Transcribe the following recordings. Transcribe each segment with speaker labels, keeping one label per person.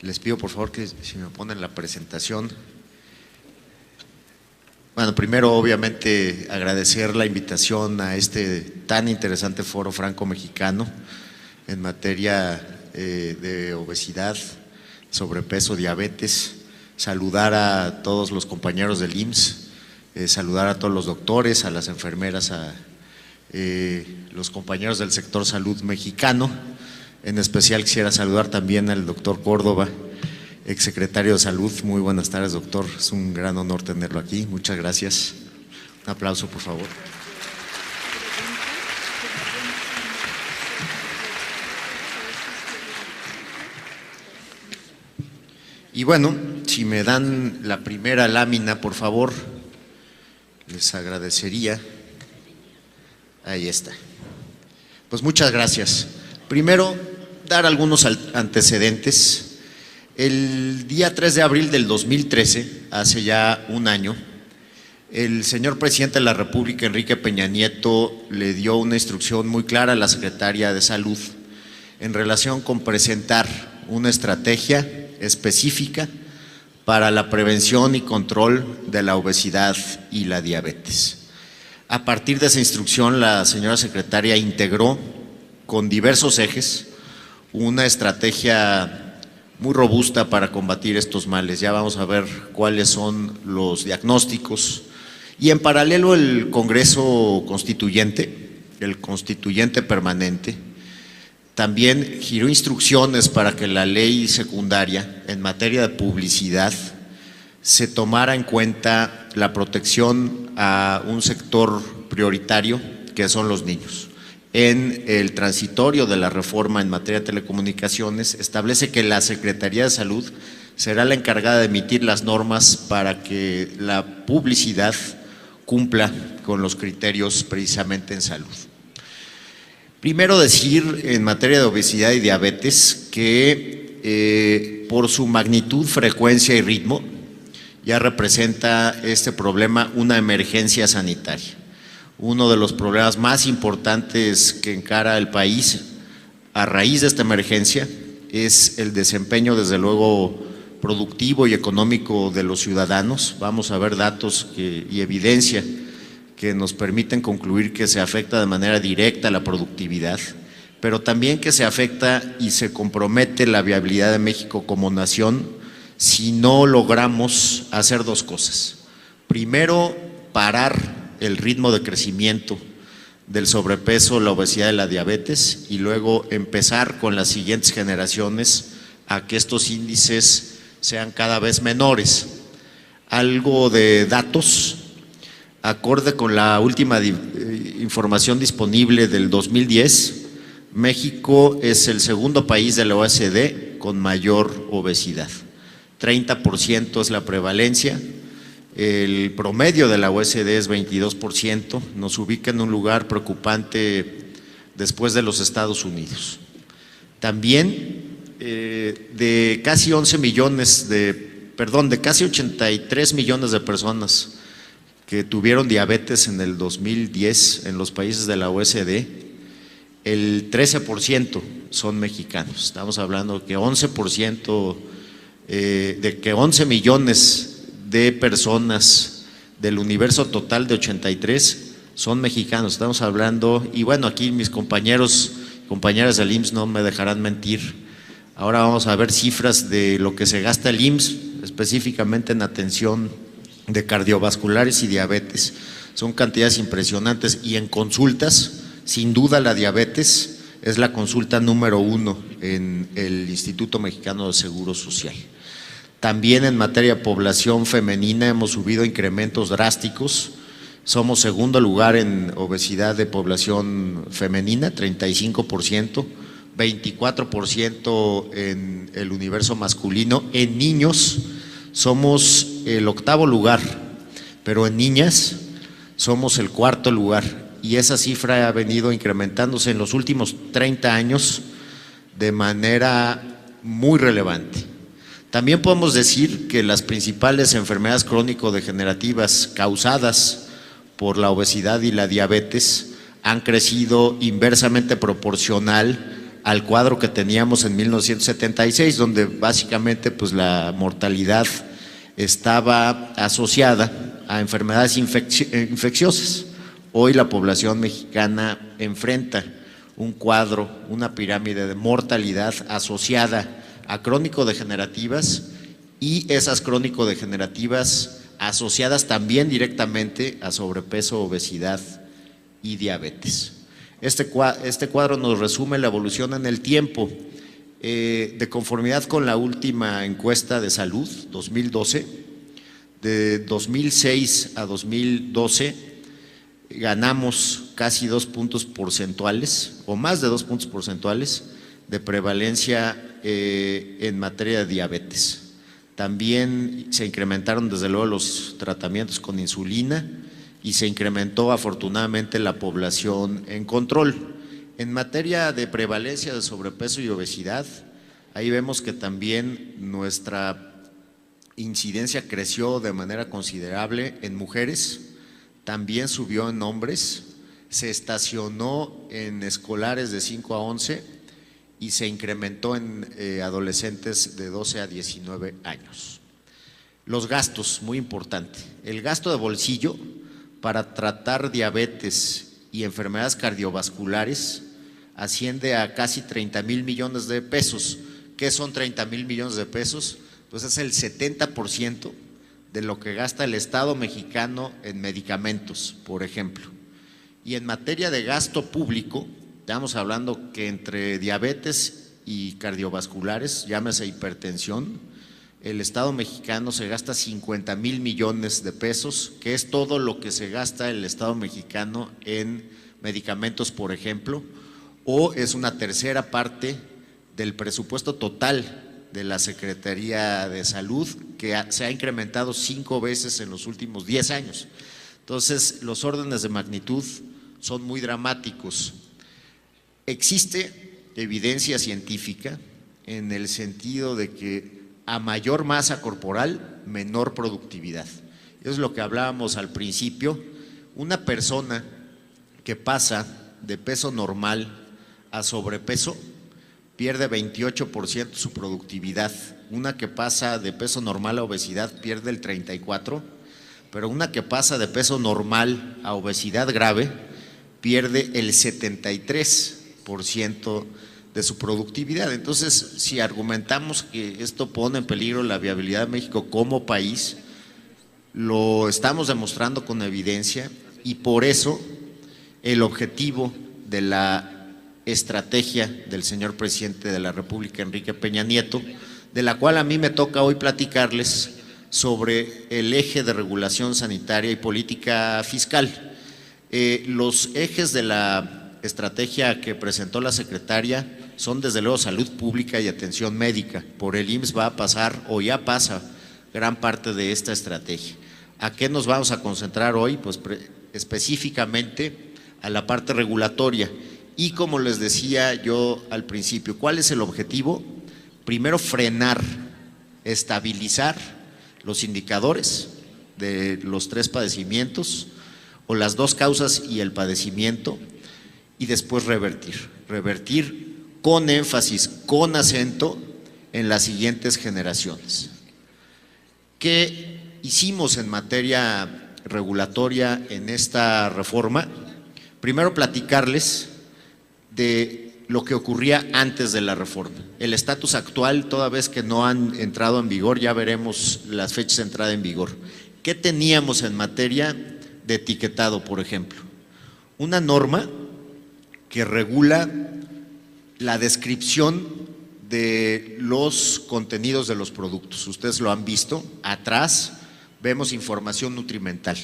Speaker 1: Les pido por favor que si me ponen la presentación. Bueno, primero obviamente agradecer la invitación a este tan interesante foro franco-mexicano en materia de obesidad, sobrepeso, diabetes. Saludar a todos los compañeros del IMSS, saludar a todos los doctores, a las enfermeras, a los compañeros del sector salud mexicano. En especial quisiera saludar también al doctor Córdoba, exsecretario de Salud. Muy buenas tardes, doctor. Es un gran honor tenerlo aquí. Muchas gracias. Un aplauso, por favor. Y bueno, si me dan la primera lámina, por favor, les agradecería. Ahí está. Pues muchas gracias. Primero, dar algunos antecedentes. El día 3 de abril del 2013, hace ya un año, el señor presidente de la República, Enrique Peña Nieto, le dio una instrucción muy clara a la Secretaría de Salud en relación con presentar una estrategia específica para la prevención y control de la obesidad y la diabetes. A partir de esa instrucción, la señora secretaria integró con diversos ejes una estrategia muy robusta para combatir estos males. Ya vamos a ver cuáles son los diagnósticos. Y en paralelo el Congreso Constituyente, el Constituyente Permanente, también giró instrucciones para que la ley secundaria en materia de publicidad se tomara en cuenta la protección a un sector prioritario que son los niños. En el transitorio de la reforma en materia de telecomunicaciones establece que la Secretaría de Salud será la encargada de emitir las normas para que la publicidad cumpla con los criterios precisamente en salud. Primero decir en materia de obesidad y diabetes que por su magnitud, frecuencia y ritmo ya representa este problema una emergencia sanitaria. Uno de los problemas más importantes que encara el país a raíz de esta emergencia es el desempeño, desde luego, productivo y económico de los ciudadanos. Vamos a ver datos y evidencia que nos permiten concluir que se afecta de manera directa la productividad, pero también que se afecta y se compromete la viabilidad de México como nación si no logramos hacer dos cosas. Primero, parar el ritmo de crecimiento del sobrepeso, la obesidad y la diabetes, y luego empezar con las siguientes generaciones a que estos índices sean cada vez menores. Algo de datos, acorde con la última información disponible del 2010, México es el segundo país de la OECD con mayor obesidad. 30% es la prevalencia. El promedio de la OECD es 22%, nos ubica en un lugar preocupante después de los Estados Unidos. También de casi 83 millones de personas que tuvieron diabetes en el 2010 en los países de la OECD, el 13% son mexicanos. Estamos hablando que 11% de que 11 millones de personas del universo total de 83 son mexicanos. Estamos hablando, y bueno, aquí mis compañeros, compañeras del IMSS no me dejarán mentir. Ahora vamos a ver cifras de lo que se gasta el IMSS, específicamente en atención de cardiovasculares y diabetes. Son cantidades impresionantes, y en consultas, sin duda la diabetes es la consulta número 1 en el Instituto Mexicano de Seguro Social. También en materia de población femenina hemos subido incrementos drásticos. Somos segundo lugar en obesidad de población femenina, 35%, 24% en el universo masculino. En niños somos el octavo lugar, pero en niñas somos el cuarto lugar, y esa cifra ha venido incrementándose en los últimos 30 años de manera muy relevante. También podemos decir que las principales enfermedades crónico-degenerativas causadas por la obesidad y la diabetes han crecido inversamente proporcional al cuadro que teníamos en 1976, donde básicamente pues la mortalidad estaba asociada a enfermedades infecciosas. Hoy la población mexicana enfrenta un cuadro, una pirámide de mortalidad asociada a crónico-degenerativas y esas crónico-degenerativas asociadas también directamente a sobrepeso, obesidad y diabetes. Este cuadro nos resume la evolución en el tiempo, de conformidad con la última encuesta de salud, 2012, de 2006 a 2012, ganamos casi 2 puntos porcentuales, o más de 2 puntos porcentuales, de prevalencia en materia de diabetes. También se incrementaron desde luego los tratamientos con insulina y se incrementó afortunadamente la población en control. En materia de prevalencia de sobrepeso y obesidad, ahí vemos que también nuestra incidencia creció de manera considerable en mujeres, también subió en hombres, se estacionó en escolares de 5 a 11 y se incrementó en adolescentes de 12 a 19 años. Los gastos, muy importante. El gasto de bolsillo para tratar diabetes y enfermedades cardiovasculares asciende a casi 30,000 millones de pesos. ¿Qué son 30,000 millones de pesos? Pues es el 70% de lo que gasta el Estado mexicano en medicamentos, por ejemplo. Y en materia de gasto público, estamos hablando que entre diabetes y cardiovasculares, llámese hipertensión, el Estado mexicano se gasta 50,000 millones de pesos, que es todo lo que se gasta el Estado mexicano en medicamentos, por ejemplo, o es una tercera parte del presupuesto total de la Secretaría de Salud, que se ha incrementado 5 veces en los últimos 10 años. Entonces, los órdenes de magnitud son muy dramáticos. Existe evidencia científica en el sentido de que a mayor masa corporal, menor productividad. Eso es lo que hablábamos al principio. Una persona que pasa de peso normal a sobrepeso pierde 28% su productividad. Una que pasa de peso normal a obesidad pierde el 34%, pero una que pasa de peso normal a obesidad grave pierde el 73% de su productividad. Entonces, si argumentamos que esto pone en peligro la viabilidad de México como país, lo estamos demostrando con evidencia y por eso el objetivo de la estrategia del señor presidente de la República, Enrique Peña Nieto, de la cual a mí me toca hoy platicarles sobre el eje de regulación sanitaria y política fiscal. Los ejes de la estrategia que presentó la secretaria son desde luego salud pública y atención médica. Por el IMSS va a pasar o ya pasa gran parte de esta estrategia. ¿A qué nos vamos a concentrar hoy? Pues específicamente a la parte regulatoria. Y como les decía yo al principio, ¿cuál es el objetivo? Primero, frenar, estabilizar los indicadores de los 3 padecimientos o las 2 causas y el padecimiento, y después revertir con énfasis, con acento en las siguientes generaciones. ¿Qué hicimos en materia regulatoria en esta reforma? Primero, platicarles de lo que ocurría antes de la reforma. El estatus actual, toda vez que no han entrado en vigor, ya veremos las fechas de entrada en vigor. ¿Qué teníamos en materia de etiquetado, por ejemplo? Una norma que regula la descripción de los contenidos de los productos. Ustedes lo han visto, atrás vemos información nutrimental.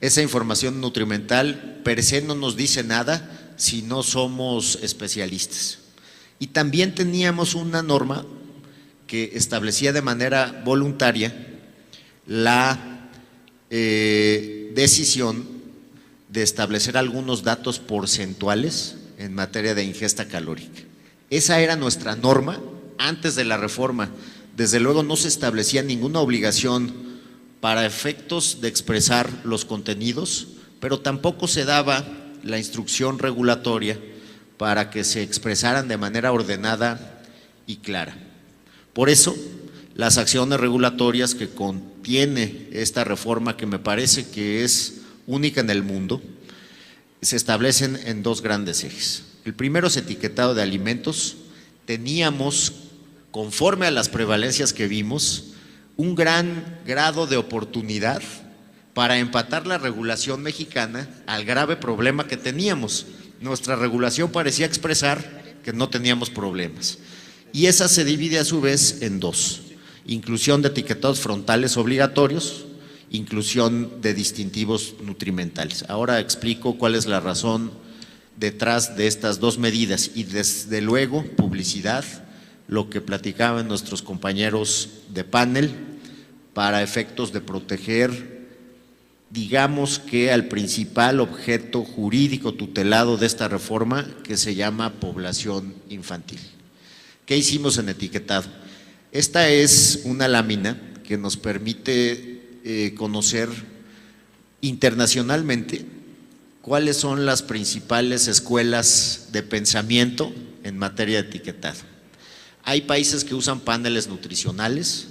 Speaker 1: Esa información nutrimental per se no nos dice nada si no somos especialistas. Y también teníamos una norma que establecía de manera voluntaria la decisión de establecer algunos datos porcentuales en materia de ingesta calórica. Esa era nuestra norma antes de la reforma. Desde luego no se establecía ninguna obligación para efectos de expresar los contenidos, pero tampoco se daba la instrucción regulatoria para que se expresaran de manera ordenada y clara. Por eso, las acciones regulatorias que contiene esta reforma, que me parece que es única en el mundo, se establecen en dos grandes ejes. El primero es etiquetado de alimentos. Teníamos, conforme a las prevalencias que vimos, un gran grado de oportunidad para empatar la regulación mexicana al grave problema que teníamos. Nuestra regulación parecía expresar que no teníamos problemas. Y esa se divide a su vez en dos: inclusión de etiquetados frontales obligatorios, inclusión de distintivos nutrimentales. Ahora explico cuál es la razón detrás de estas dos medidas y desde luego publicidad, lo que platicaban nuestros compañeros de panel, para efectos de proteger, digamos que al principal objeto jurídico tutelado de esta reforma, que se llama población infantil. ¿Qué hicimos en etiquetado? Esta es una lámina que nos permite conocer internacionalmente cuáles son las principales escuelas de pensamiento en materia de etiquetado. Hay países que usan paneles nutricionales,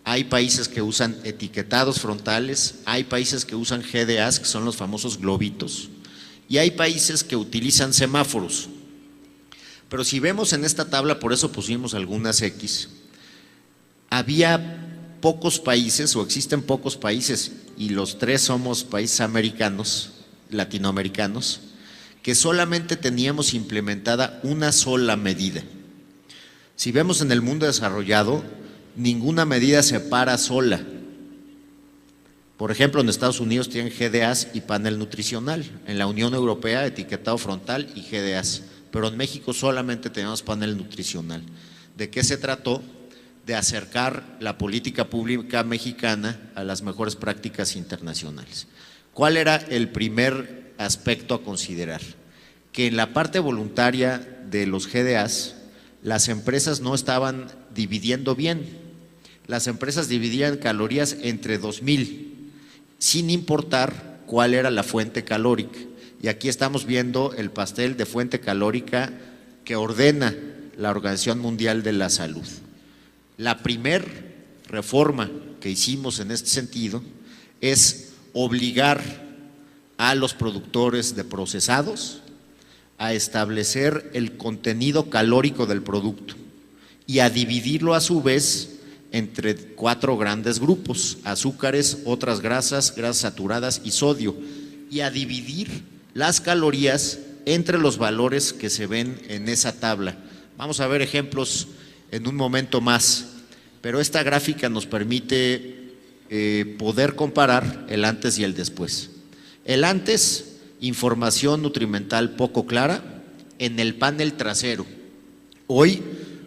Speaker 1: hay países que usan etiquetados frontales, hay países que usan GDAs, que son los famosos globitos, y hay países que utilizan semáforos. Pero si vemos en esta tabla, por eso pusimos algunas X, había pocos países, o existen pocos países, y los tres somos países americanos, latinoamericanos, que solamente teníamos implementada una sola medida. Si vemos en el mundo desarrollado, ninguna medida se para sola. Por ejemplo, en Estados Unidos tienen GDAs y panel nutricional, en la Unión Europea etiquetado frontal y GDAs, pero en México solamente tenemos panel nutricional. ¿De qué se trató? De acercar la política pública mexicana a las mejores prácticas internacionales. ¿Cuál era el primer aspecto a considerar? Que en la parte voluntaria de los GDAs, las empresas no estaban dividiendo bien. Las empresas dividían calorías entre 2000, sin importar cuál era la fuente calórica. Y aquí estamos viendo el pastel de fuente calórica que ordena la Organización Mundial de la Salud. La primer reforma que hicimos en este sentido es obligar a los productores de procesados a establecer el contenido calórico del producto y a dividirlo a su vez entre 4 grandes grupos: azúcares, otras grasas, grasas saturadas y sodio, y a dividir las calorías entre los valores que se ven en esa tabla. Vamos a ver ejemplos en un momento más, pero esta gráfica nos permite poder comparar el antes y el después. El antes, información nutrimental poco clara en el panel trasero. Hoy,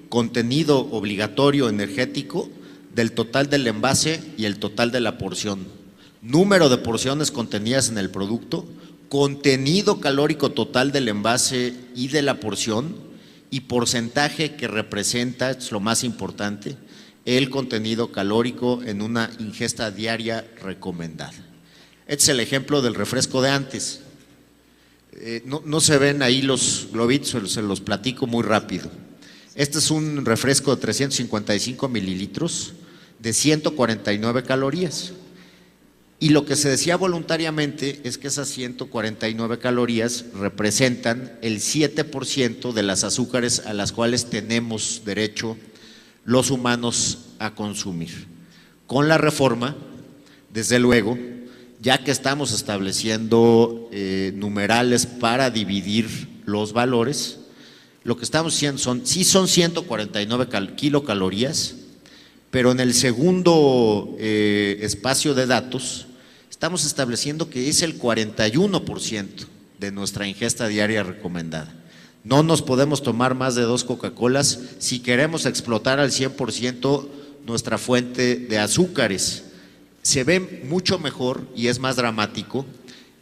Speaker 1: contenido obligatorio energético del total del envase y el total de la porción, número de porciones contenidas en el producto, contenido calórico total del envase y de la porción y porcentaje que representa, es lo más importante, el contenido calórico en una ingesta diaria recomendada. Este es el ejemplo del refresco de antes. No se ven ahí los globitos, se los platico muy rápido. Este es un refresco de 355 mililitros de 149 calorías. Y lo que se decía voluntariamente es que esas 149 calorías representan el 7% de las azúcares a las cuales tenemos derecho los humanos a consumir. Con la reforma, desde luego, ya que estamos estableciendo numerales para dividir los valores, lo que estamos diciendo son 149 kilocalorías, pero en el segundo espacio de datos estamos estableciendo que es el 41% de nuestra ingesta diaria recomendada. No nos podemos tomar más de 2 Coca-Colas si queremos explotar al 100% nuestra fuente de azúcares. Se ve mucho mejor y es más dramático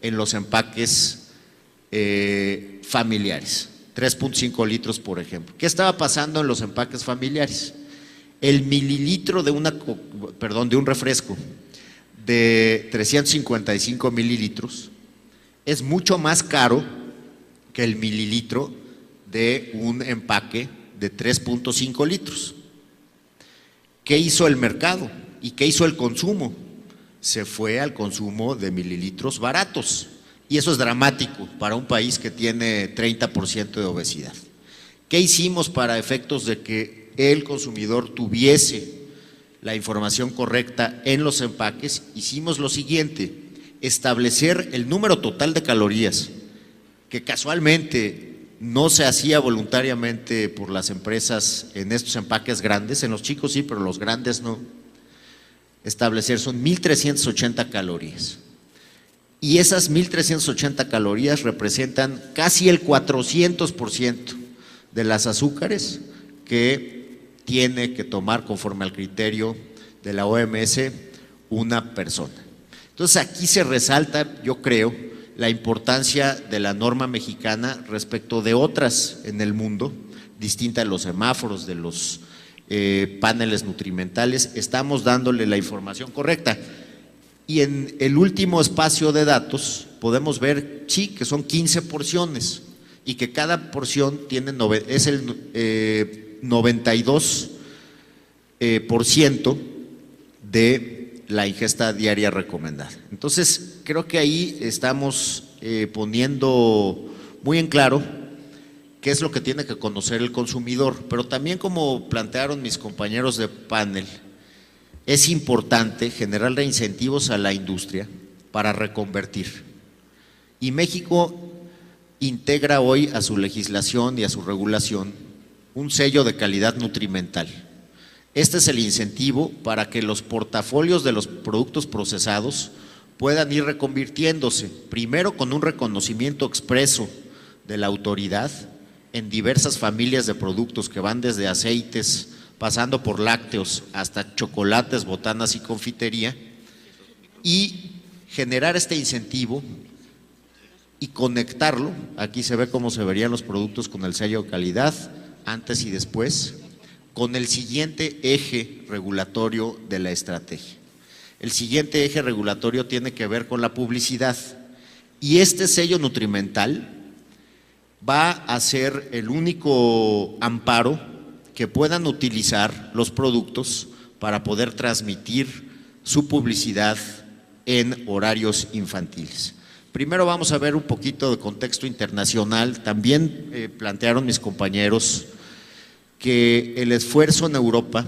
Speaker 1: en los empaques familiares, 3.5 litros por ejemplo. ¿Qué estaba pasando en los empaques familiares? El mililitro de un refresco de 355 mililitros es mucho más caro que el mililitro de un empaque de 3.5 litros. ¿Qué hizo el mercado y qué hizo el consumo? Se fue al consumo de mililitros baratos, y eso es dramático para un país que tiene 30% de obesidad. ¿Qué hicimos para efectos de que el consumidor tuviese la información correcta en los empaques? Hicimos lo siguiente: establecer el número total de calorías, que casualmente no se hacía voluntariamente por las empresas en estos empaques grandes, en los chicos sí, pero los grandes no. Establecer son 1.380 calorías. Y esas 1.380 calorías representan casi el 400% de las azúcares que tiene que tomar, conforme al criterio de la OMS, una persona. Entonces aquí se resalta, yo creo, la importancia de la norma mexicana respecto de otras en el mundo, distinta de los semáforos, de los paneles nutrimentales. Estamos dándole la información correcta. Y en el último espacio de datos podemos ver, sí, que son 15 porciones y que cada porción tiene es el 92% de la ingesta diaria recomendada. Entonces, creo que ahí estamos poniendo muy en claro qué es lo que tiene que conocer el consumidor, pero también, como plantearon mis compañeros de panel, es importante generarle incentivos a la industria para reconvertir. Y México integra hoy a su legislación y a su regulación un sello de calidad nutrimental. Este es el incentivo para que los portafolios de los productos procesados puedan ir reconvirtiéndose, primero con un reconocimiento expreso de la autoridad en diversas familias de productos que van desde aceites, pasando por lácteos hasta chocolates, botanas y confitería, y generar este incentivo y conectarlo. Aquí se ve cómo se verían los productos con el sello de calidad, antes y después, con el siguiente eje regulatorio de la estrategia. El siguiente eje regulatorio tiene que ver con la publicidad, y este sello nutrimental va a ser el único amparo que puedan utilizar los productos para poder transmitir su publicidad en horarios infantiles. Primero vamos a ver un poquito de contexto internacional. También plantearon mis compañeros que el esfuerzo en Europa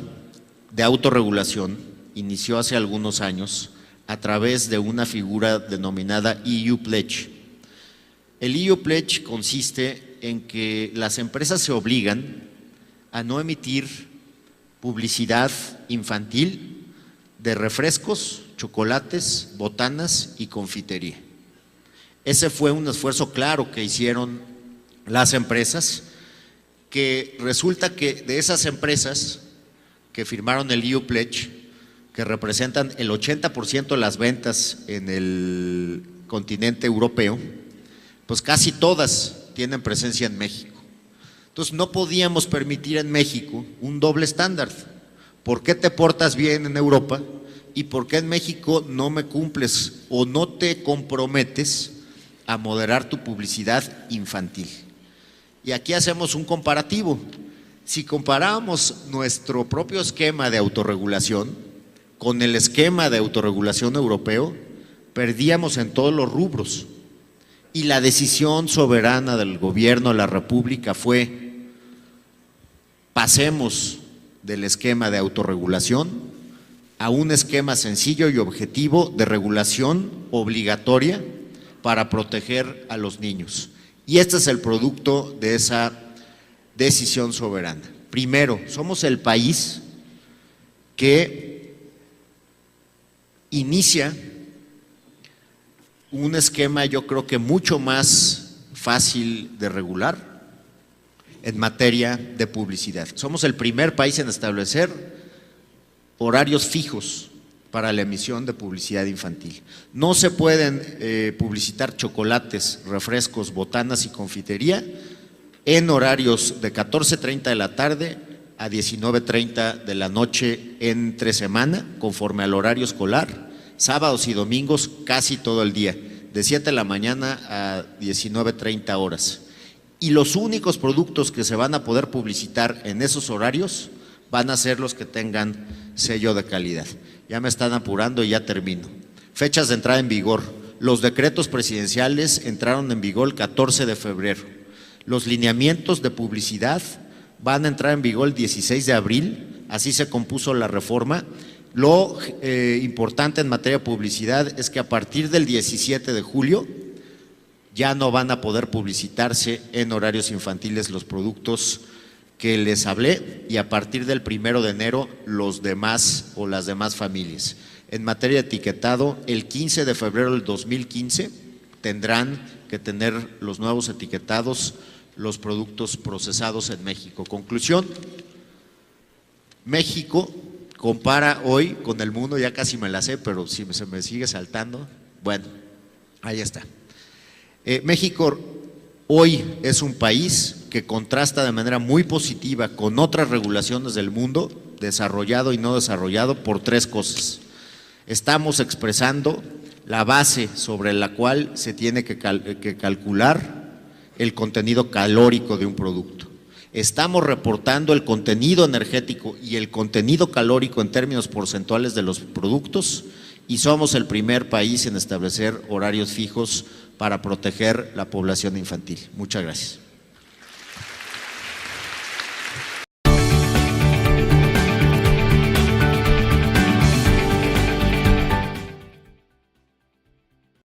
Speaker 1: de autorregulación inició hace algunos años a través de una figura denominada EU Pledge. El EU Pledge consiste en que las empresas se obligan a no emitir publicidad infantil de refrescos, chocolates, botanas y confitería. Ese fue un esfuerzo claro que hicieron las empresas, que resulta que de esas empresas que firmaron el EU Pledge, que representan el 80% de las ventas en el continente europeo, pues casi todas tienen presencia en México. Entonces no podíamos permitir en México un doble estándar. ¿Por qué te portas bien en Europa y por qué en México no me cumples o no te comprometes a moderar tu publicidad infantil? Y aquí hacemos un comparativo. Si comparamos nuestro propio esquema de autorregulación con el esquema de autorregulación europeo, perdíamos en todos los rubros. Y la decisión soberana del gobierno de la República fue: pasemos del esquema de autorregulación a un esquema sencillo y objetivo de regulación obligatoria para proteger a los niños. Y este es el producto de esa decisión soberana. Primero, somos el país que inicia un esquema, yo creo que mucho más fácil de regular en materia de publicidad. Somos el primer país en establecer horarios fijos para la emisión de publicidad infantil. No se pueden publicitar chocolates, refrescos, botanas y confitería en horarios de 14:30 de la tarde a 19:30 de la noche entre semana, conforme al horario escolar, sábados y domingos casi todo el día, de 7 de la mañana a 19:30 horas. y los únicos productos que se van a poder publicitar en esos horarios van a ser los que tengan sello de calidad. Ya me están apurando y ya termino. Fechas de entrada en vigor. Los decretos presidenciales entraron en vigor el 14 de febrero. Los lineamientos de publicidad van a entrar en vigor el 16 de abril, así se compuso la reforma. Lo importante en materia de publicidad es que a partir del 17 de julio ya no van a poder publicitarse en horarios infantiles los productos que les hablé, y a partir del 1 de enero los demás o las demás familias. En materia de etiquetado, el 15 de febrero del 2015 tendrán que tener los nuevos etiquetados los productos procesados en México. Conclusión: México compara hoy con el mundo, ya casi me la sé, pero si se me sigue saltando, bueno, ahí está. México hoy es un país que contrasta de manera muy positiva con otras regulaciones del mundo, desarrollado y no desarrollado, por tres cosas. Estamos expresando la base sobre la cual se tiene que calcular el contenido calórico de un producto. Estamos reportando el contenido energético y el contenido calórico en términos porcentuales de los productos, y somos el primer país en establecer horarios fijos para proteger la población infantil. Muchas gracias.